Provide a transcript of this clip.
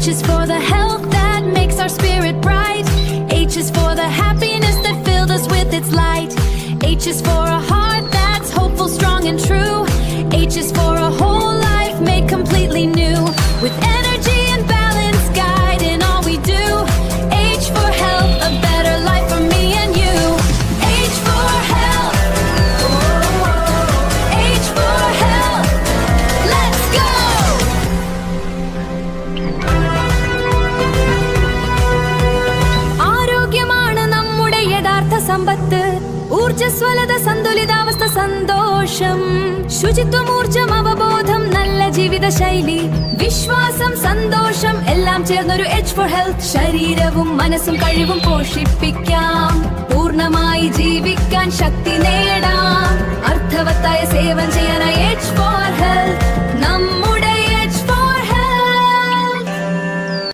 H is for the health that makes our spirit bright. H is for the happiness that filled us with its light. H is for a heart that's hopeful, strong and true. H is for a whole life made completely new. With energy and balance guide in all we do. H for health, a better life for me and you. H for health. H for health. Let's go. ആരോഗ്യമാണ് നമ്മുടെ യഥാർത്ഥ സമ്പത്ത്. ഊർജ്ജസ്വലത, സന്തുലിതാവസ്ഥ, സന്തോഷം, ശുചിത്വം, ഊർജ്ജം, അവബോധം, നല്ല ജീവിത ശൈലി, വിശ്വാസം, സന്തോഷം എല്ലാം ചേർന്നൊരു H for health. ശരീരവും മനസ്സും കഴിവും പോഷിപ്പിക്കാം, പൂർണ്ണമായി ജീവിക്കാൻ ശക്തി നേടാം, അർത്ഥവത്തായ സേവനം ചെയ്യാനായി H for health.